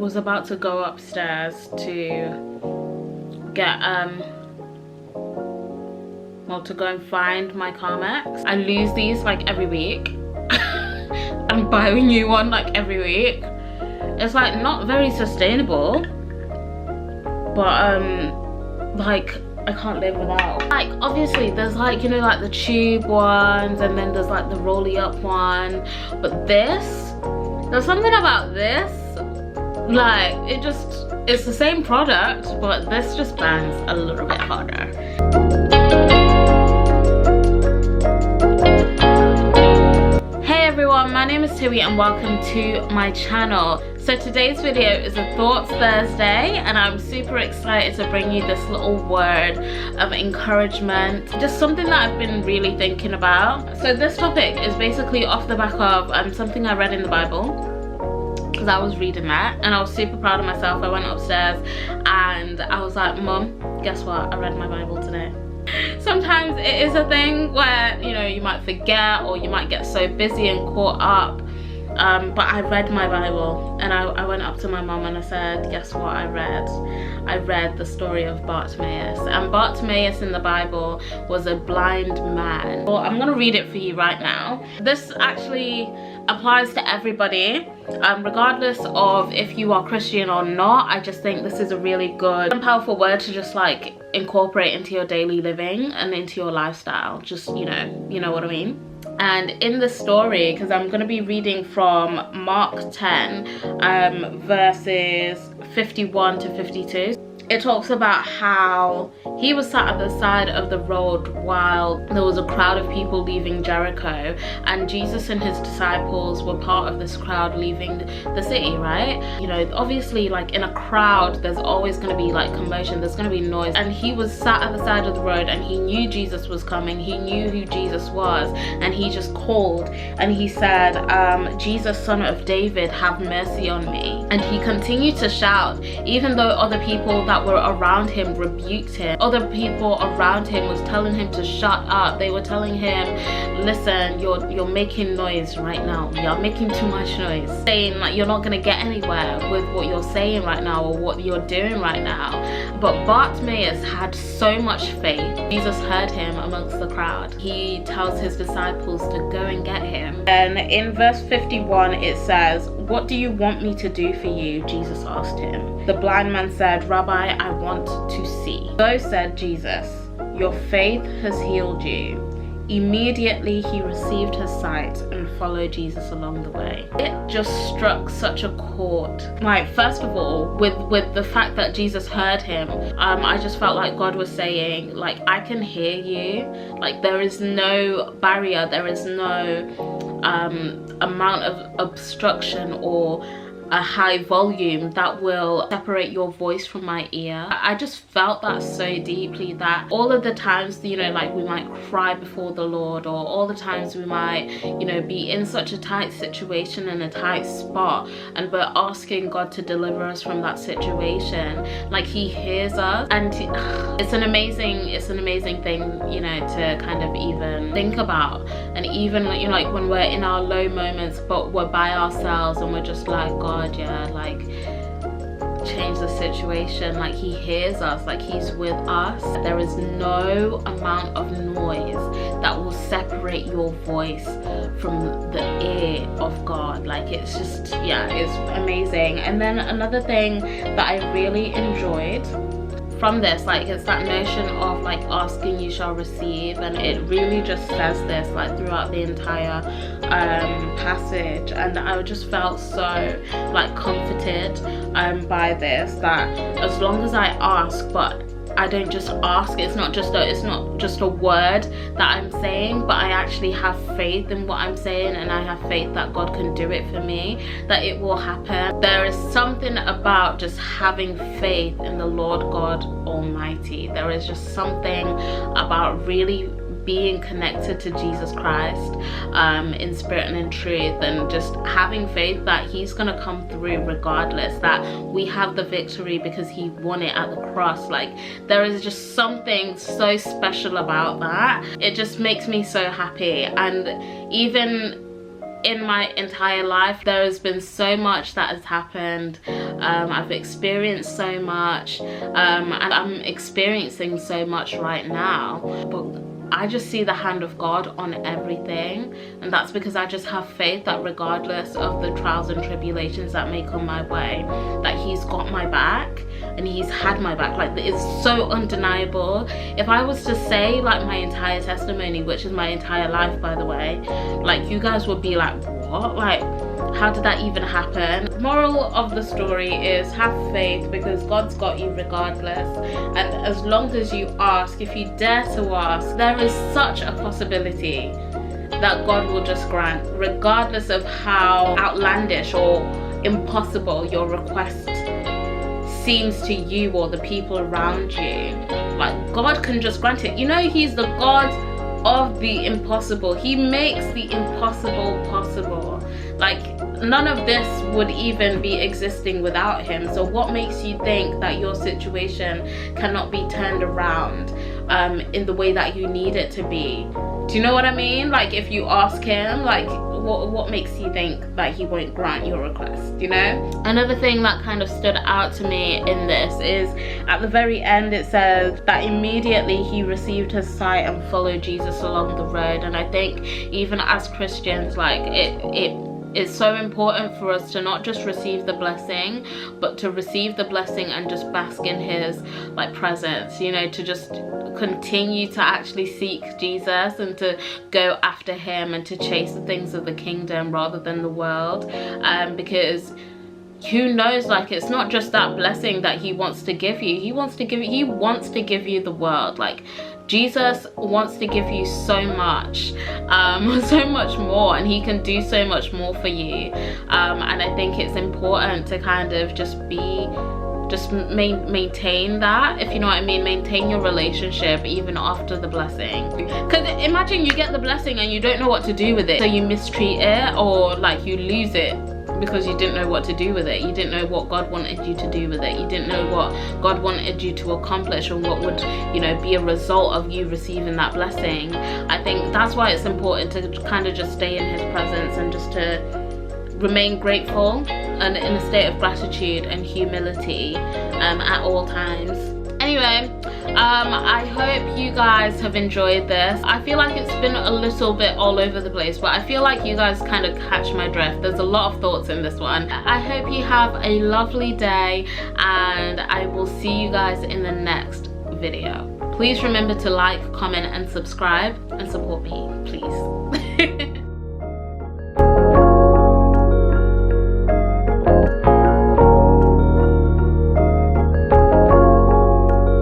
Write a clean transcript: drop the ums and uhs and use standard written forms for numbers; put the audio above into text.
was about to go upstairs to get well, to go and find my Carmex. I lose these like every week and buy a new one like every week. It's like not very sustainable, but like I can't live without. Like obviously there's like, you know, like the tube ones, and then there's like the rolly up one, but there's something about this, like it's the same product, but this just bangs a little bit harder. Hey everyone, my name is Tiwi and welcome to my channel. So today's video is a Thoughts Thursday, and I'm super excited to bring you this little word of encouragement, just something that I've been really thinking about. So this topic is basically off the back of something I read in the Bible, because I was reading that and I was super proud of myself. I went upstairs and I was like, Mum, guess what? I read my Bible today. Sometimes it is a thing where, you know, you might forget or you might get so busy and caught up. But I read my Bible, and I went up to my mum and I said, guess what I read? I read the story of Bartimaeus, and Bartimaeus in the Bible was a blind man. Well, I'm gonna read it for you right now. This actually applies to everybody, regardless of if you are Christian or not. I just think this is a really good and powerful word to just like incorporate into your daily living and into your lifestyle. Just, you know what I mean? And in the story, because I'm going to be reading from Mark 10 verses 51 to 52, it talks about how he was sat at the side of the road while there was a crowd of people leaving Jericho, and Jesus and his disciples were part of this crowd leaving the city, right? You know, obviously like in a crowd there's always going to be like commotion, there's going to be noise, and he was sat at the side of the road and he knew Jesus was coming, he knew who Jesus was, and he just called and he said, Jesus, son of David, have mercy on me. And he continued to shout, even though other people that were around him rebuked him. Other people around him was telling him to shut up. They were telling him, listen, you're making noise right now, you're making too much noise, saying like you're not gonna get anywhere with what you're saying right now or what you're doing right now. But Bartimaeus had so much faith. Jesus heard him amongst the crowd. He tells his disciples to go and get him. And in verse 51 it says, what do you want me to do for you? Jesus asked him. The blind man said, Rabbi, I want to see. So said Jesus, your faith has healed you. Immediately he received his sight and followed Jesus along the way. It just struck such a chord. Like, first of all, with the fact that Jesus heard him, I just felt like God was saying, like, I can hear you. Like, there is no barrier, there is no amount of obstruction or a high volume that will separate your voice from my ear. I just felt that so deeply, that all of the times, you know, like we might cry before the Lord, or all the times we might, you know, be in such a tight situation, in a tight spot, and we're asking God to deliver us from that situation. Like, he hears us, and it's an amazing thing, you know, to kind of even think about. And even, you know, like when we're in our low moments but we're by ourselves and we're just like, God, yeah, like change the situation. Like, he hears us, like he's with us. There is no amount of noise that will separate your voice from the ear of God. Like, it's just, yeah, it's amazing. And then another thing that I really enjoyed from this, like, it's that notion of like asking you shall receive, and it really just says this like throughout the entire passage. And I just felt so like comforted by this, that as long as I ask, but I don't just ask, it's not just a word that I'm saying, but I actually have faith in what I'm saying, and I have faith that God can do it for me, that it will happen. There is something about just having faith in the Lord God Almighty. There is just something about really being connected to Jesus Christ in spirit and in truth, and just having faith that he's gonna come through regardless, that we have the victory because he won it at the cross. Like, there is just something so special about that. It just makes me so happy. And even in my entire life. There has been so much that has happened. I've experienced so much, and I'm experiencing so much right now, but I just see the hand of God on everything, and that's because I just have faith that regardless of the trials and tribulations that may come my way, that he's got my back and he's had my back. Like, it's so undeniable. If I was to say like my entire testimony, which is my entire life, by the way, like, you guys would be like, what? Like, how did that even happen? Moral of the story is have faith, because God's got you regardless, and as long as you ask, if you dare to ask, there is such a possibility that God will just grant, regardless of how outlandish or impossible your request seems to you or the people around you. Like, God can just grant it. You know, he's the God of the impossible. He makes the impossible possible. Like, none of this would even be existing without him. So what makes you think that your situation cannot be turned around in the way that you need it to be? Do you know what I mean? Like, if you ask him, like, what makes you think that he won't grant your request, you know? Another thing that kind of stood out to me in this is at the very end it says that immediately he received his sight and followed Jesus along the road. And I think even as Christians, like, it's so important for us to not just receive the blessing, but to receive the blessing and just bask in his like presence, you know, to just continue to actually seek Jesus and to go after him and to chase the things of the kingdom rather than the world, because who knows, like, it's not just that blessing that he wants to give you. He wants to give you the world. Like, Jesus wants to give you so much, so much more, and he can do so much more for you. And I think it's important to kind of maintain that, if you know what I mean, maintain your relationship even after the blessing. Because imagine you get the blessing and you don't know what to do with it, so you mistreat it, or like you lose it because you didn't know what to do with it. You didn't know what God wanted you to do with it. You didn't know what God wanted you to accomplish, or what would, you know, be a result of you receiving that blessing. I think that's why it's important to kind of just stay in his presence and just to remain grateful and in a state of gratitude and humility at all times. Anyway, I hope you guys have enjoyed this. I feel like it's been a little bit all over the place, but I feel like you guys kind of catch my drift. There's a lot of thoughts in this one. I hope you have a lovely day, and I will see you guys in the next video. Please remember to like, comment and subscribe and support me, please.